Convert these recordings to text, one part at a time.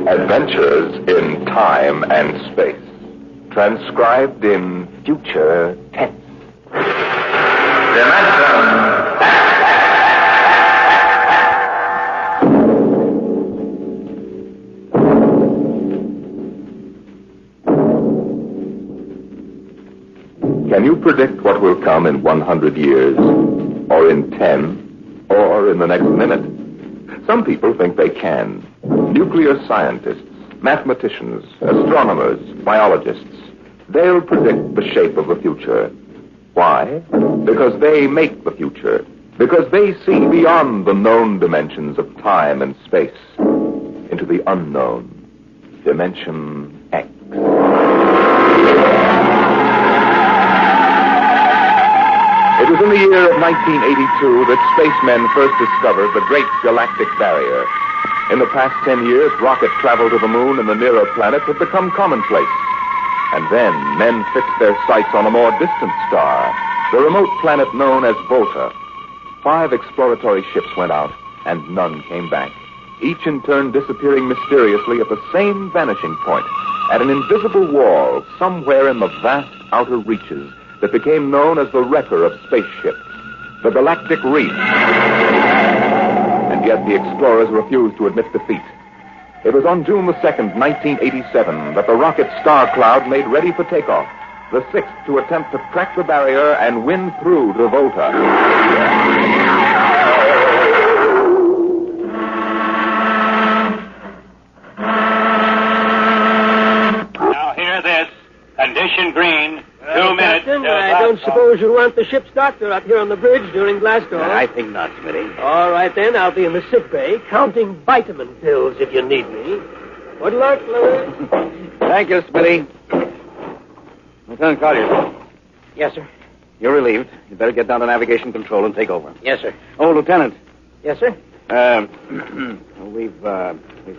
Adventures in Time and Space. Transcribed in future tense. Can you predict what will come in 100 years? Or in 10? Or in the next minute? Some people think they can. Nuclear scientists, mathematicians, astronomers, biologists. They'll predict the shape of the future. Why? Because they make the future. Because they see beyond the known dimensions of time and space into the unknown. Dimension X. It was in the year of 1982 that spacemen first discovered the Great Galactic Barrier. In the past 10 years, rocket travel to the moon and the nearer planets had become commonplace. And then men fixed their sights on a more distant star, the remote planet known as Volta. 5 exploratory ships went out, and none came back, each in turn disappearing mysteriously at the same vanishing point, at an invisible wall somewhere in the vast outer reaches that became known as the wrecker of spaceships, the Galactic Reef. And yet the explorers refused to admit defeat. It was on June the 2nd, 1987, that the rocket Star Cloud made ready for takeoff, the 6th to attempt to crack the barrier and win through to Volta. Now hear this. Condition green. 2 minutes. Captain, I don't suppose you'll want the ship's doctor out here on the bridge during blast off. I think not, Smitty. All right, then. I'll be in the sick bay counting vitamin pills if you need me. Good luck, Louis. Thank you, Smitty. Lieutenant Collier. Yes, sir. You're relieved. You'd better get down to navigation control and take over. Yes, sir. Oh, Lieutenant. Yes, sir. We've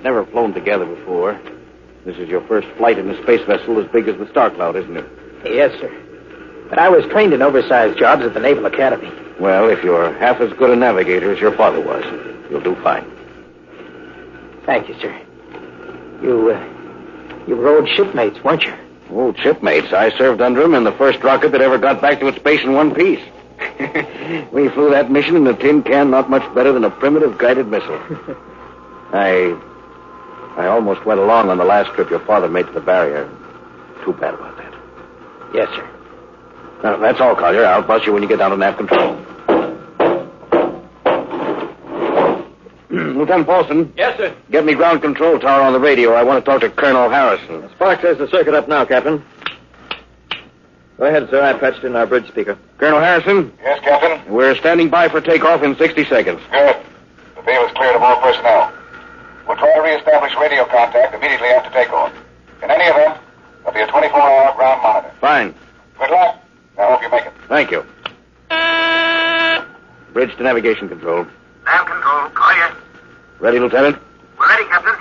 never flown together before. This is your first flight in a space vessel as big as the Star Cloud, isn't it? Yes, sir. But I was trained in oversized jobs at the Naval Academy. Well, if you're half as good a navigator as your father was, you'll do fine. Thank you, sir. You were old shipmates, weren't you? Old shipmates. I served under him in the first rocket that ever got back to its base in one piece. We flew that mission in a tin can not much better than a primitive guided missile. I almost went along on the last trip your father made to the barrier. Too bad about that. Yes, sir. Now, that's all, Collier. I'll bust you when you get down to nav control. Lieutenant Paulson. Yes, sir. Get me ground control tower on the radio. I want to talk to Colonel Harrison. Sparks has the circuit up now, Captain. Go ahead, sir. I patched in our bridge speaker. Colonel Harrison? Yes, Captain? We're standing by for takeoff in 60 seconds. Good. The field is cleared of all personnel. We'll try to reestablish radio contact immediately after takeoff. In any event, there'll be a 24-hour ground monitor. Fine. Good luck. I hope you make it. Thank you. Bridge to navigation control. Nav control, Collier. Ready, Lieutenant? We're ready, Captain.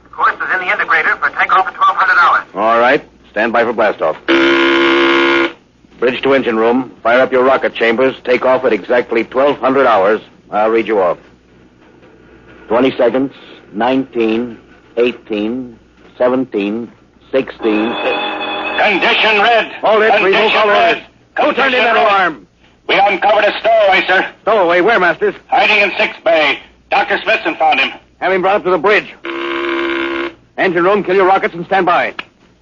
The course is in the integrator for takeoff at 1200 hours. All right. Stand by for blastoff. Bridge to engine room. Fire up your rocket chambers. Take off at exactly 1200 hours. I'll read you off. 20 seconds. 19, 18, 17, 16. Condition red. Hold it. We move Condition forward. red. Who turned in that alarm? We uncovered a stowaway, sir. Stowaway. Where, Masters? Hiding in 6th Bay. Dr. Smithson found him. Have him brought up to the bridge. Engine room, kill your rockets and stand by.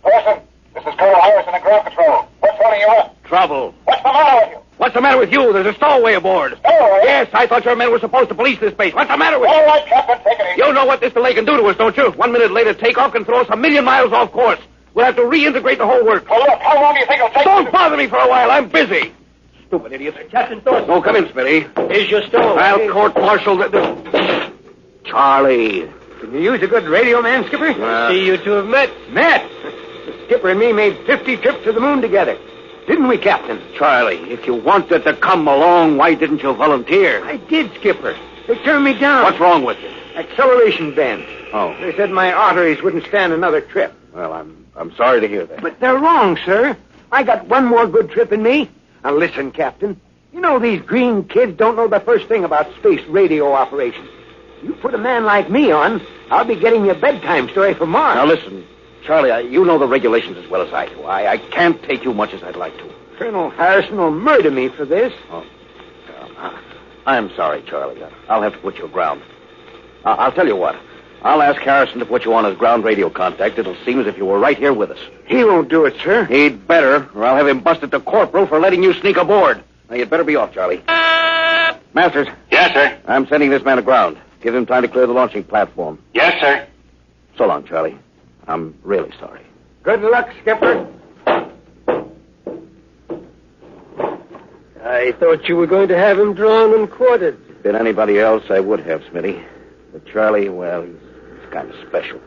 Listen, this is Colonel Harrison at ground control. What's holding you up? Trouble. What's the matter with you? What's the matter with you? There's a stowaway aboard. Stowaway? Yes, I thought your men were supposed to police this base. What's the matter with you? All right, Captain, take it easy. You know what this delay can do to us, don't you? 1 minute later, takeoff can throw us 1,000,000 miles off course. We'll have to reintegrate the whole work. Well, look, how long do you think it'll take? Don't bother me for a while. I'm busy. Stupid idiots. Captain Thornton. Oh, come in, Smitty. Here's your stowaway. I'll court-martial the... Charlie. Can you use a good radio man, Skipper? See you two have met. Met? The skipper and me made 50 trips to the moon together. Didn't we, Captain? Charlie, if you wanted to come along, why didn't you volunteer? I did, Skipper. They turned me down. What's wrong with you? Acceleration bend. Oh. They said my arteries wouldn't stand another trip. Well, I'm sorry to hear that. But they're wrong, sir. I got one more good trip in me. Now listen, Captain. You know these green kids don't know the first thing about space radio operations. You put a man like me on, I'll be getting you a bedtime story for Mars. Now, listen, Charlie, you know the regulations as well as I do. I can't take you much as I'd like to. Colonel Harrison will murder me for this. Oh, I'm sorry, Charlie. I'll have to put you aground. I'll tell you what. I'll ask Harrison to put you on as ground radio contact. It'll seem as if you were right here with us. He won't do it, sir. He'd better, or I'll have him busted to corporal for letting you sneak aboard. Now, you'd better be off, Charlie. Masters. Yes, sir. I'm sending this man aground. Give him time to clear the launching platform. Yes, sir. So long, Charlie. I'm really sorry. Good luck, Skipper. I thought you were going to have him drawn and quartered. If it'd been anybody else, I would have, Smitty. But Charlie, well, he's kind of special.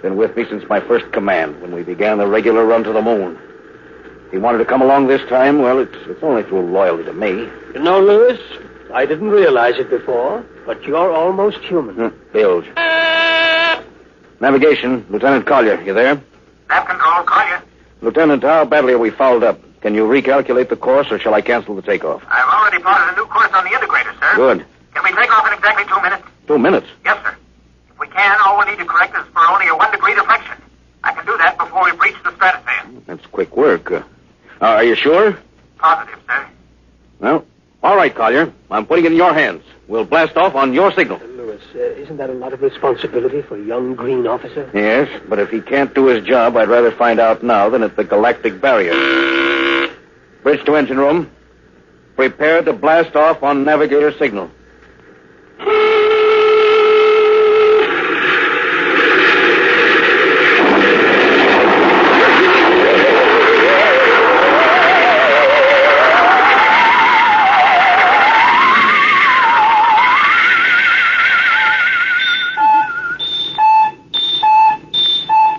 Been with me since my first command, when we began the regular run to the moon. If he wanted to come along this time, well, it's only through loyalty to me. You know, Lewis, I didn't realize it before, but you're almost human. Bilge. Navigation, Lieutenant Collier, you there? Nav control, Collier. Lieutenant, how badly are we fouled up? Can you recalculate the course, or shall I cancel the takeoff? I've already plotted a new course on the integrator, sir. Good. Can we take off in exactly 2 minutes? 2 minutes? Yes, sir. If we can, all we need to correct is for only a 1 degree deflection. I can do that before we breach the stratosphere. That's quick work. Are you sure? Positive, sir. Well, all right, Collier. I'm putting it in your hands. We'll blast off on your signal. Lewis, isn't that a lot of responsibility for a young green officer? Yes, but if he can't do his job, I'd rather find out now than at the galactic barrier. Bridge to engine room. Prepare to blast off on navigator signal.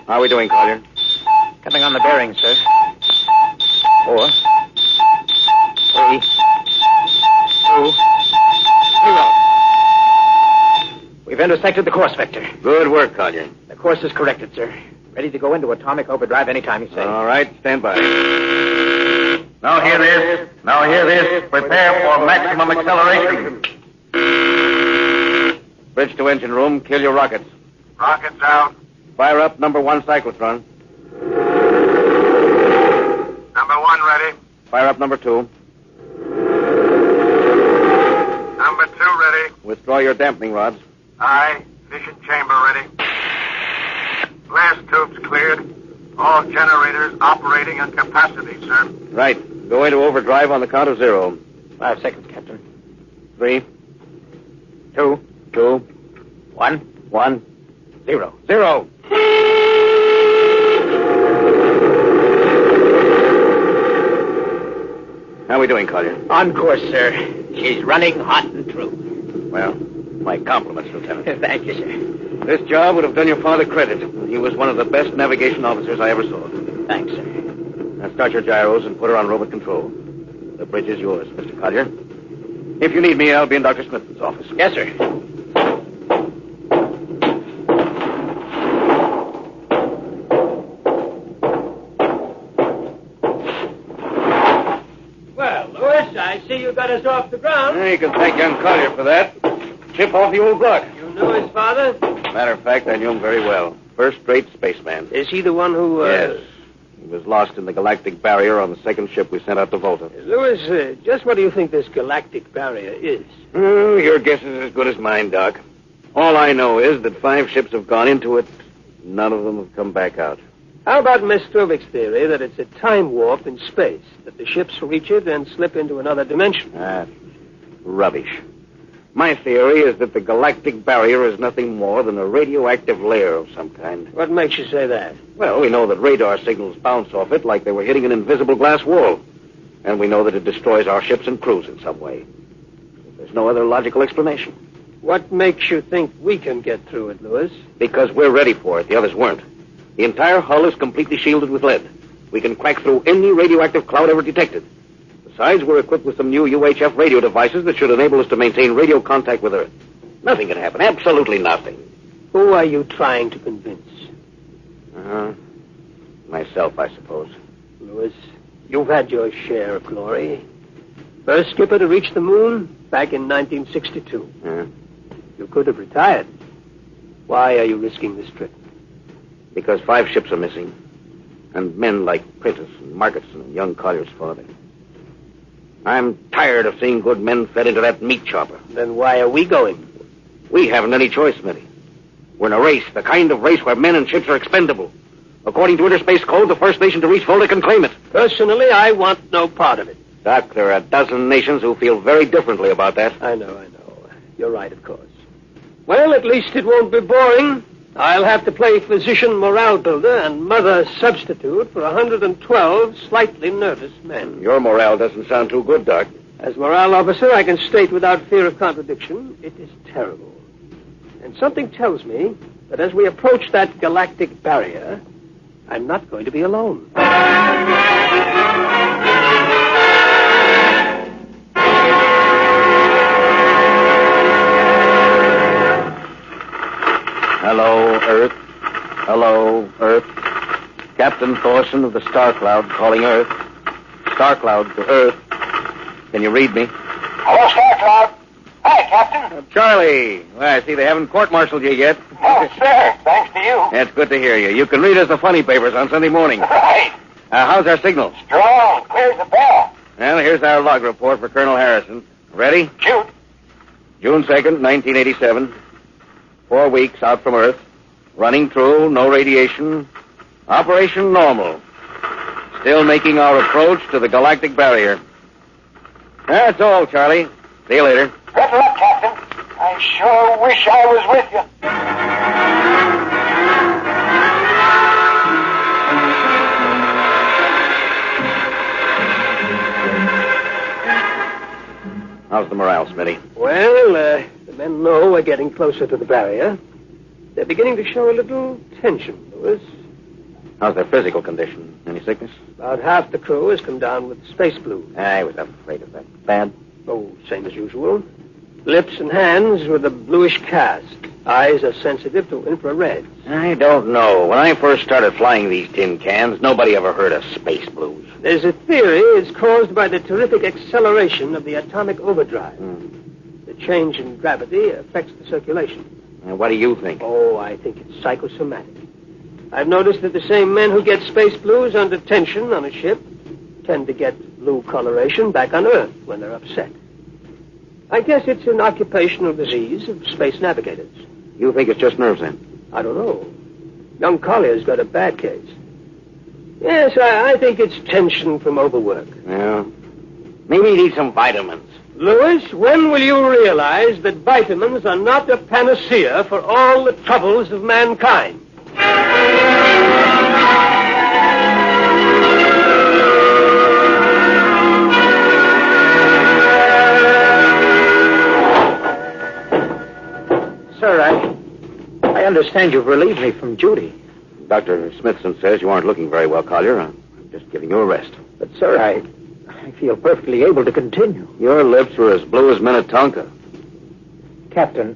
How are we doing, Collier? Coming on the bearing, sir. 4, 3, 2, 0. We've intersected the course vector. Good work, Collier. The course is corrected, sir. Ready to go into atomic overdrive anytime you say. All right, stand by. Now hear this. Now hear this. Prepare for maximum acceleration. Bridge to engine room. Kill your rockets. Rockets out. Fire up number 1 cyclotron. Number 1 ready. Fire up number 2. Number 2 ready. Withdraw your dampening rods. Aye. Fission chamber ready. Blast tubes cleared. All generators operating at capacity, sir. Right. Go into overdrive on the count of 0. 5 seconds, Captain. 3, 2, 2, 1, 1, 0. 0. How are we doing, Collier? On course, sir. She's running hot and true. Well, my compliments, Lieutenant. Thank you, sir. This job would have done your father credit. He was one of the best navigation officers I ever saw. Thanks, sir. Now start your gyros and put her on robot control. The bridge is yours, Mr. Collier. If you need me, I'll be in Dr. Smith's office. Yes, sir. Well, Lewis, I see you got us off the ground. You can thank young Collier for that. Chip off the old block. You knew his father? Matter of fact, I knew him very well. First-rate spaceman. Is he the one who, Yes. He was lost in the galactic barrier on the second ship we sent out to Volta. Lewis, just what do you think this galactic barrier is? Oh, your guess is as good as mine, Doc. All I know is that 5 ships have gone into it. None of them have come back out. How about Miss Strubik's theory that it's a time warp in space, that the ships reach it and slip into another dimension? Rubbish. My theory is that the galactic barrier is nothing more than a radioactive layer of some kind. What makes you say that? Well, we know that radar signals bounce off it like they were hitting an invisible glass wall. And we know that it destroys our ships and crews in some way. There's no other logical explanation. What makes you think we can get through it, Lewis? Because we're ready for it. The others weren't. The entire hull is completely shielded with lead. We can crack through any radioactive cloud ever detected. Besides, we're equipped with some new UHF radio devices that should enable us to maintain radio contact with Earth. Nothing can happen. Absolutely nothing. Who are you trying to convince? Myself, I suppose. Lewis, you've had your share of glory. First skipper to reach the moon back in 1962. You could have retired. Why are you risking this trip? Because 5 ships are missing. And men like Prentice and Marketson and young Collier's father. I'm tired of seeing good men fed into that meat chopper. Then why are we going? We haven't any choice, Smitty. We're in a race, the kind of race where men and ships are expendable. According to Interspace Code, the first nation to reach Volta can claim it. Personally, I want no part of it. Doc, there are a dozen nations who feel very differently about that. I know. You're right, of course. Well, at least it won't be boring. I'll have to play physician morale builder and mother substitute for 112 slightly nervous men. Your morale doesn't sound too good, Doc. As morale officer, I can state without fear of contradiction, it is terrible. And something tells me that as we approach that galactic barrier, I'm not going to be alone. Hello, Earth. Hello, Earth. Captain Thorson of the Star Cloud calling Earth. Star Cloud to Earth. Can you read me? Hello, Star Cloud. Hi, Captain. Charlie. Well, I see they haven't court-martialed you yet. Oh, sir. Thanks to you. That's good to hear you. You can read us the funny papers on Sunday morning. Right. How's our signal? Strong. Clears the bell. Well, here's our log report for Colonel Harrison. Ready? Shoot. June 2nd, 1987. 4 weeks out from Earth. Running through, no radiation. Operation normal. Still making our approach to the galactic barrier. That's all, Charlie. See you later. Good luck, Captain. I sure wish I was with you. How's the morale, Smitty? Well, the men know we're getting closer to the barrier. They're beginning to show a little tension, Lewis. How's their physical condition? Any sickness? About half the crew has come down with space flu. I was afraid of that. Bad? Oh, same as usual. Lips and hands with a bluish cast. Eyes are sensitive to infrared. I don't know. When I first started flying these tin cans, nobody ever heard of space blues. There's a theory it's caused by the terrific acceleration of the atomic overdrive. The change in gravity affects the circulation. And what do you think? Oh, I think it's psychosomatic. I've noticed that the same men who get space blues under tension on a ship tend to get blue coloration back on Earth when they're upset. I guess it's an occupational disease of space navigators. You think it's just nerves, then? I don't know. Young Collier's got a bad case. Yes, I think it's tension from overwork. Yeah. Maybe you need some vitamins. Lewis, when will you realize that vitamins are not a panacea for all the troubles of mankind? Sir, I understand you've relieved me from duty. Dr. Smithson says you aren't looking very well, Collier. I'm just giving you a rest. But, sir, I feel perfectly able to continue. Your lips were as blue as Minnetonka. Captain,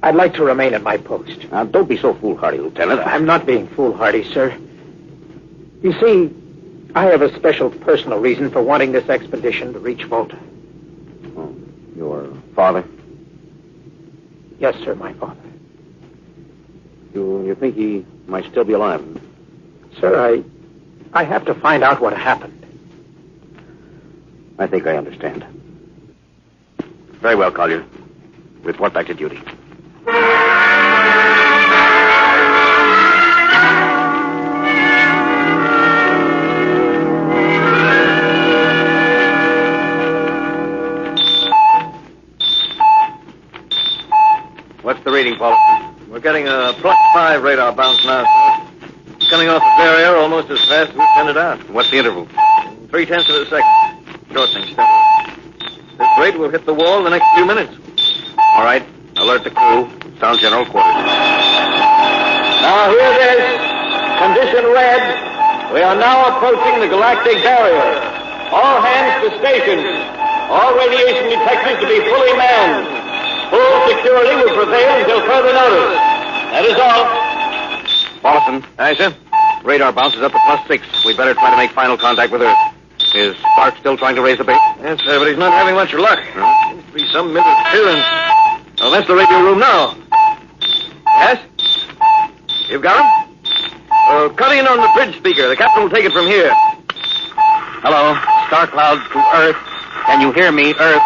I'd like to remain at my post. Now, don't be so foolhardy, Lieutenant. I'm not being foolhardy, sir. You see, I have a special personal reason for wanting this expedition to reach Volta. Oh, your father? Yes, sir, my father. You think he might still be alive? Sir, I have to find out what happened. I think I understand. Very well, Collier. Report back to duty. What's the reading, Paul? We're getting a +5 radar bounce now, sir. It's coming off the barrier almost as fast as we send it out. What's the interval? 0.3 of a second. Shortening steadily. This rate will hit the wall in the next few minutes. All right. Alert the crew. Sound general quarters. Now, hear this. Condition red. We are now approaching the galactic barrier. All hands to stations. All radiation detectors to be fully manned. Full security will prevail until further notice. That is all. Paulson. Aye, sir. Radar bounces up to +6. We'd better try to make final contact with Earth. Is Spark still trying to raise the bait? Yes, sir, but he's not having much luck. Seems to be some misinterference. Well, that's the radio room now. Yes? You've got him? Cut in on the bridge speaker. The captain will take it from here. Hello, Star Cloud to Earth. Can you hear me, Earth?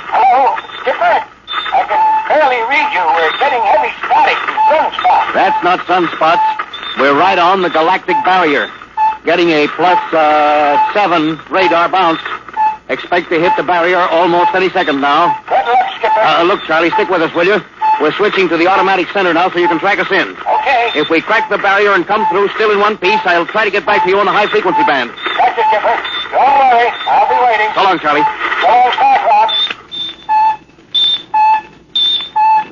Hello, Skipper. I can barely read you. We're getting heavy static from sunspots. That's not sunspots. We're right on the galactic barrier. Getting a +7 radar bounce. Expect to hit the barrier almost any second now. Good luck, Skipper. Look, Charlie, stick with us, will you? We're switching to the automatic center now so you can track us in. Okay. If we crack the barrier and come through still in one piece, I'll try to get back to you on the high-frequency band. Gotcha, Skipper. Don't worry. I'll be waiting. So long, Charlie. So long, Star Cloud.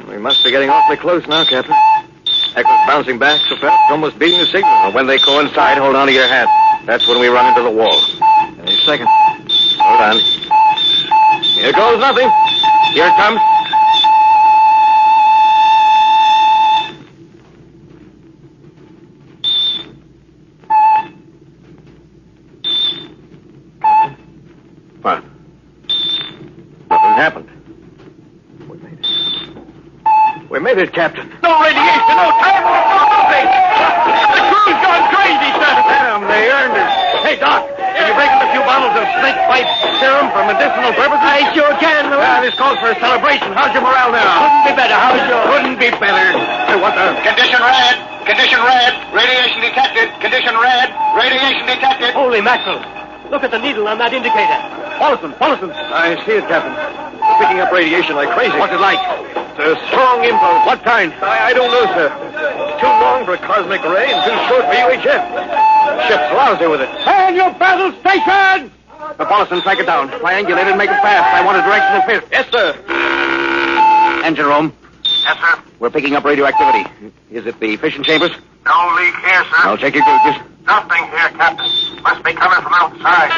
We must be getting awfully close now, Captain. Echoes bouncing back so fast, it's almost beating the signal. Well, when they coincide, hold on to your hat. That's when we run into the wall. Any second. Hold on. Here goes nothing. Here it comes. What? Nothing happened. We made it, Captain. No radiation, no time. The crew's gone crazy, sir. Damn, they earned it. Hey, Doc, can you break up a few bottles of snake bite serum for medicinal purposes? I sure can, Louis. This calls for a celebration. How's your morale now? Couldn't be better. How's yours? Couldn't be better. Hey, what the? Condition red. Condition red. Radiation detected. Condition red. Radiation detected. Holy mackerel. Look at the needle on that indicator. Paulson. I see it, Captain. Picking up radiation like crazy. What's it like? It's a strong impulse. What kind? I don't know, sir. Too long for a cosmic ray and too short for UHF. Ship's lousy with it. Man your battle station! Paulson, track it down. Triangulate it and make it fast. I want a directional fit. Yes, sir. Engine room. Yes, sir. We're picking up radioactivity. Is it the fission chambers? No leak here, sir. I'll check your gauges. Nothing here, Captain. Must be coming from outside.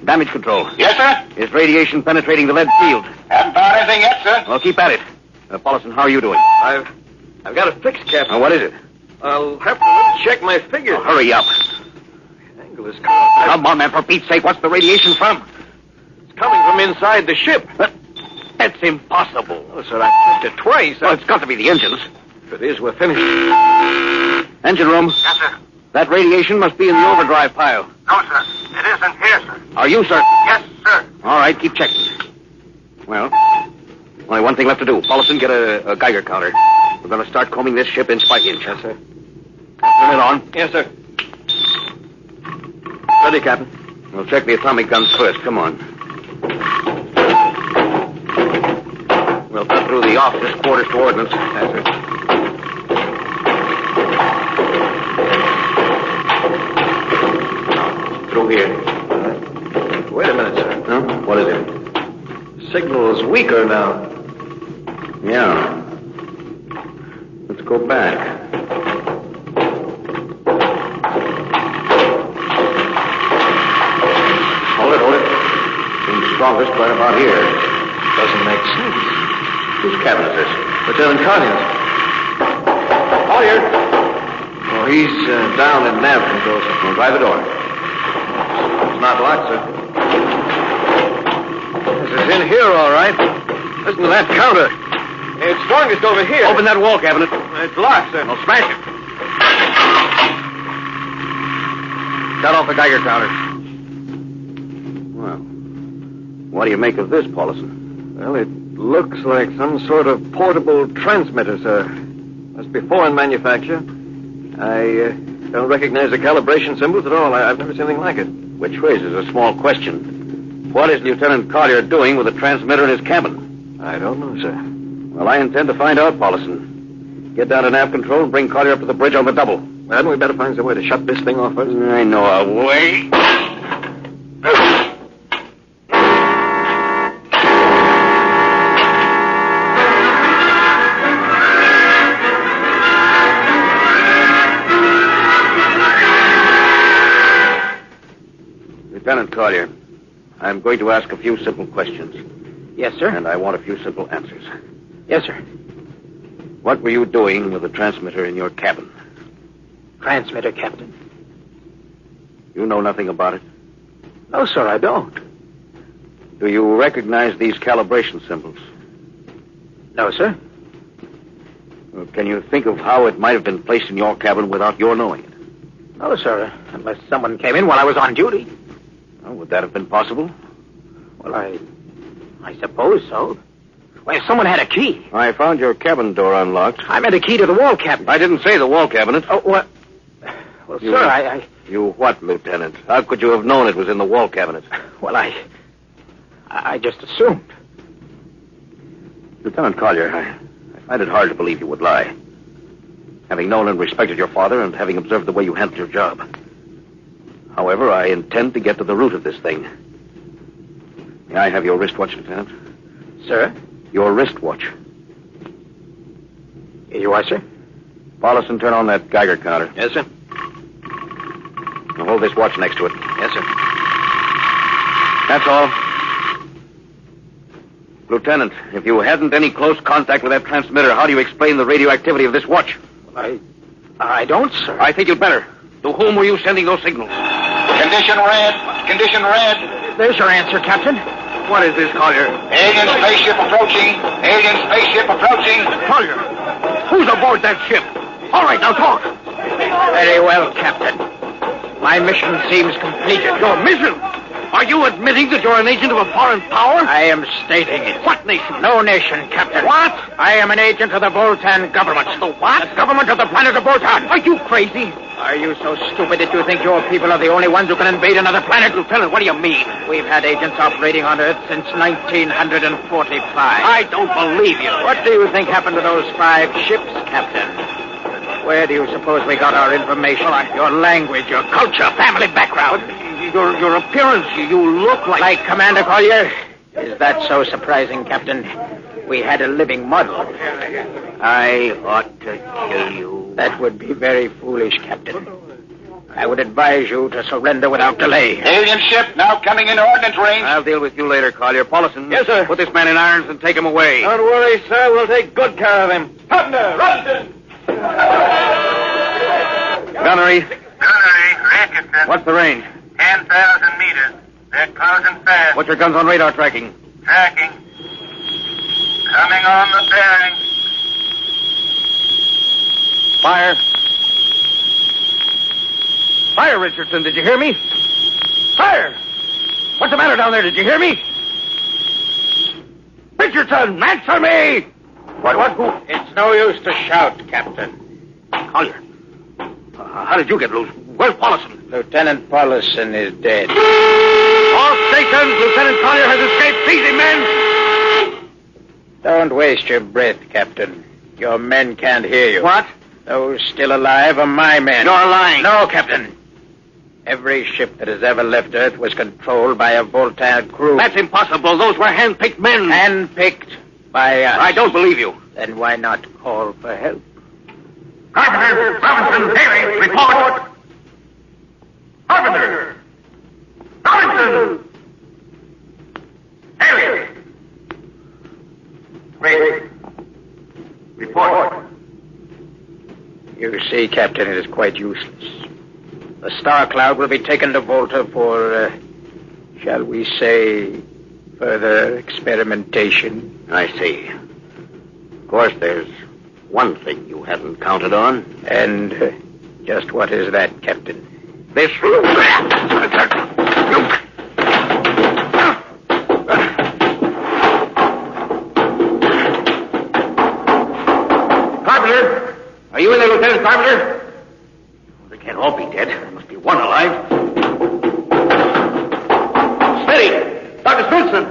Damage control. Yes, sir. Is radiation penetrating the lead field? Haven't found anything yet, sir. Well, keep at it. Paulson, how are you doing? I've got a fix, Captain. What is it? I'll have to check my figures. Hurry up. The angle is correct. Come on, man, for Pete's sake. What's the radiation from? It's coming from inside the ship. That's impossible. Oh, sir, I've checked it twice. Well, it's got to be the engines. If it is, we're finished. Engine room. Yes, sir. That radiation must be in the overdrive pile. No, sir. It isn't here, sir. Are you certain? Yes, sir. All right, keep checking. Well, only one thing left to do. Paulson, get a Geiger counter. We're going to start combing this ship inch by inch. Yes, sir. Turn it on. Yes, sir. Ready, Captain. We'll check the atomic guns first. Come on. We'll cut through the officer's quarters to ordnance. Yes, sir. Through here. Wait a minute, sir. Huh? What is it? Signal's weaker now. Yeah. Let's go back. Hold it. Seems strongest right about here. Doesn't make sense. Whose cabin is this? Lieutenant Collier's. Collier. Oh, he's down in nav controls. We'll try the door. It's not locked, sir. This is in here, all right. Listen to that counter. It's strongest over here. Open that wall cabinet. It's locked, sir. I'll smash it. Shut off the Geiger counter. Well, what do you make of this, Paulson? Well, it looks like some sort of portable transmitter, sir. Must be foreign manufacture. I don't recognize the calibration symbols at all. I've never seen anything like it. Which raises a small question. What is Lieutenant Collier doing with a transmitter in his cabin? I don't know, sir. Well, I intend to find out, Paulson. Get down to nav control and bring Collier up to the bridge on the double. Hadn't we better find some way to shut this thing off first? I know a way. Lieutenant Collier, I'm going to ask a few simple questions. Yes, sir. And I want a few simple answers. Yes, sir. What were you doing with the transmitter in your cabin? Transmitter, Captain. You know nothing about it? No, sir, I don't. Do you recognize these calibration symbols? No, sir. Well, can you think of how it might have been placed in your cabin without your knowing it? No, sir. Unless someone came in while I was on duty. Well, would that have been possible? Well, I suppose so. Well, if someone had a key. I found your cabin door unlocked. I meant a key to the wall cabinet. I didn't say the wall cabinet. Oh, what? Well, You- sir, I... You what, Lieutenant? How could you have known it was in the wall cabinet? Well, I just assumed. Lieutenant Collier, I find it hard to believe you would lie. Having known and respected your father and having observed the way you handled your job. However, I intend to get to the root of this thing. May I have your wristwatch, Lieutenant? Sir? Your wristwatch. Here you are, sir. Paulison, turn on that Geiger counter. Yes, sir. Now hold this watch next to it. Yes, sir. That's all. Lieutenant, if you hadn't any close contact with that transmitter, how do you explain the radioactivity of this watch? I don't, sir. I think you'd better. To whom were you sending those signals? Condition red. Condition red. There's your answer, Captain. What is this, Collier? Alien spaceship approaching. Alien spaceship approaching. Collier! Who's aboard that ship? All right, now talk. Very well, Captain. My mission seems completed. Your mission? Are you admitting that you're an agent of a foreign power? I am stating it. What nation? No nation, Captain. What? I am an agent of the Voltan government. The what? The government of the planet of Voltan. Are you crazy? Are you so stupid that you think your people are the only ones who can invade another planet? Lieutenant, what do you mean? We've had agents operating on Earth since 1945. I don't believe you. What do you think happened to those 5 ships, Captain? Where do you suppose we got our information? Your language, your culture, family background. Your appearance, you look like... Like Commander Collier? Is that so surprising, Captain? We had a living model. I ought to kill you. That would be very foolish, Captain. I would advise you to surrender without delay. Alien ship now coming into ordnance range. I'll deal with you later, Collier. Paulison. Yes, sir. Put this man in irons and take him away. Don't worry, sir. We'll take good care of him. Partner, Robinson. Gunnery. Gunnery, Atkinson, What's the range? 10,000 meters. They're closing fast. What's your guns on radar tracking? Tracking. Coming on the bearing. Fire. Fire, Richardson. Did you hear me? Fire! What's the matter down there? Did you hear me? Richardson, answer me! What? Who? It's no use to shout, Captain. Collier. How did you get loose? Where's Paulison? Lieutenant Paulison is dead. All stations, Lieutenant Collier has escaped. Seize him, men! Don't waste your breath, Captain. Your men can't hear you. What? Those still alive are my men. You're lying. No, Captain. Every ship that has ever left Earth was controlled by a Voltan crew. That's impossible. Those were hand-picked men. Handpicked by us. I don't believe you. Then why not call for help? Carpenter, Robinson, Haley, report. Carpenter. Robinson. Haley. Wait. Report. You see, Captain, it is quite useless. The Star Cloud will be taken to Volta for, shall we say, further experimentation. I see. Of course, there's one thing you haven't counted on. And just what is that, Captain? This... Carpenter! Are you in there, Lieutenant Carpenter? They can't all be dead. There must be one alive. Smitty! Dr. Strootson!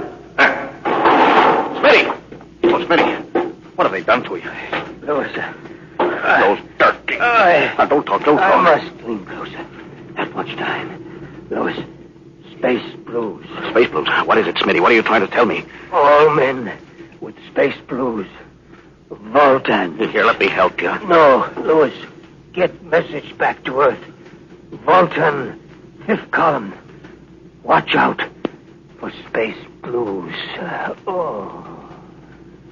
Smitty! Oh, Smitty, what have they done to you? Lewis, Those dirty... Now, don't talk. I must leave, Lewis. Not much time. Lewis, space blues. Space blues? What is it, Smitty? What are you trying to tell me? All men with space blues. Voltan. Here, let me help you. No, Lewis. Get message back to Earth. Voltan, 5th column. Watch out for space blues.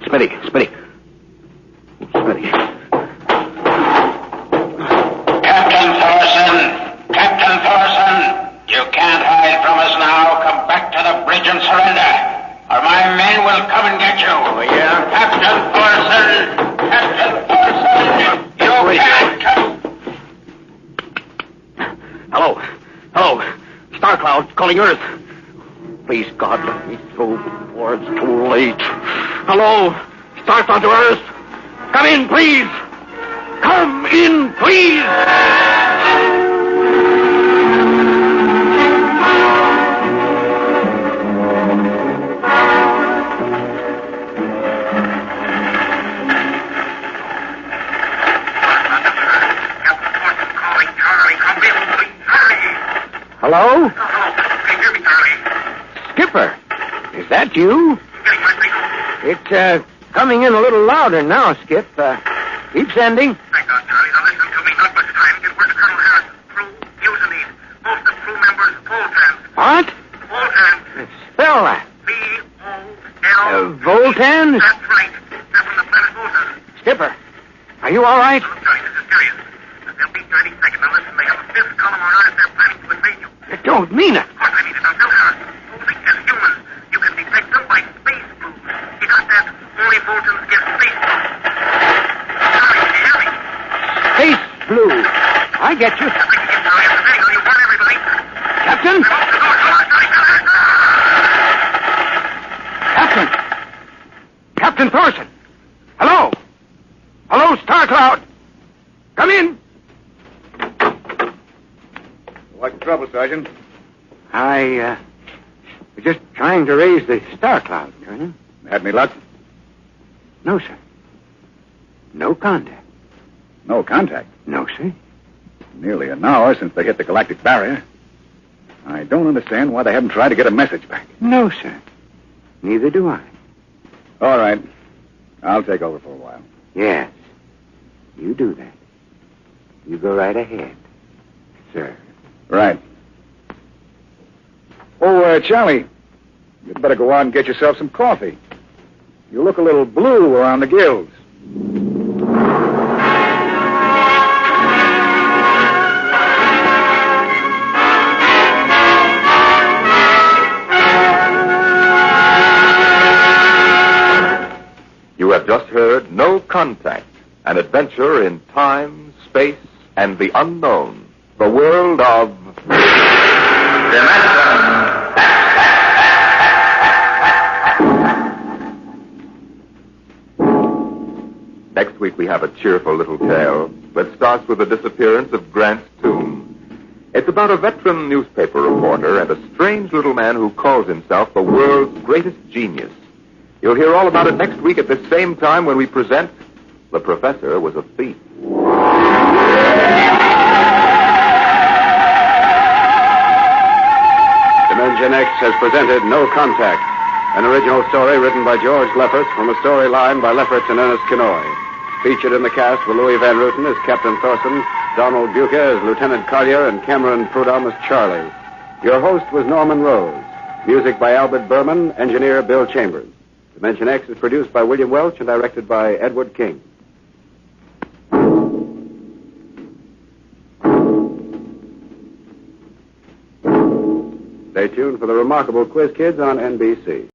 Smitty. Captain Thorson, you can't hide from us now. Come back to the bridge and surrender, or my men will come and get you. Oh, yeah? Captain Thorson. calling Earth. Please, God, let me through before it's too late. Hello? Start onto Earth. Come in, please. Come in, please. Hello? Can you hear me, Charlie? Skipper, is that you? Getting my signal? It's coming in a little louder now, Skip. Keep sending. Thank God, Charlie. Now listen to me. Not much time. Get word to Colonel Harris. Crew, mutiny. Most of crew members, Voltans. What? Voltans. Spell that. V-O-L... Voltans? That's right. They're from the planet Volta. Skipper, are you all right? Look, Charlie, this is serious. They'll beat you any second. Now listen, they have a fifth column on Earth. They're planning to invade you. You don't mean it. Of course I mean it. Now tell Harris. Posing as humans, you can detect them by space blues. He got that? Only Voltans get space blues. Charlie, can you hear me? Space blue. I get you. That's like you get, Charlie. That's the thing. You warn everybody. Captain? Open the door. Come on, Charlie. Come on. Captain! Captain Thorson! Hello? Hello, Star Cloud! Come in! What's the trouble, Sergeant? I was just trying to raise the Star Cloud, Colonel. Had any luck? No, sir. No contact. No contact. No, sir. Nearly an hour since they hit the galactic barrier. I don't understand why they haven't tried to get a message back. No, sir. Neither do I. All right. I'll take over for a while. Yes. You do that. You go right ahead, sir. Right. Oh, Charlie, you'd better go out and get yourself some coffee. You look a little blue around the gills. You have just heard No Contact, an adventure in time, space, and the unknown. The world of... Next week we have a cheerful little tale that starts with the disappearance of Grant's tomb. It's about a veteran newspaper reporter and a strange little man who calls himself the world's greatest genius. You'll hear all about it next week at the same time when we present The Professor Was a Thief. Dimension X has presented No Contact, an original story written by George Lefferts from a storyline by Lefferts and Ernest Kinoy. Featured in the cast were Louis Van Ruten as Captain Thorson, Donald Buca as Lieutenant Collier, and Cameron Prudhomme as Charlie. Your host was Norman Rose. Music by Albert Berman, engineer Bill Chambers. Dimension X is produced by William Welch and directed by Edward King. Stay tuned for the remarkable Quiz Kids on NBC.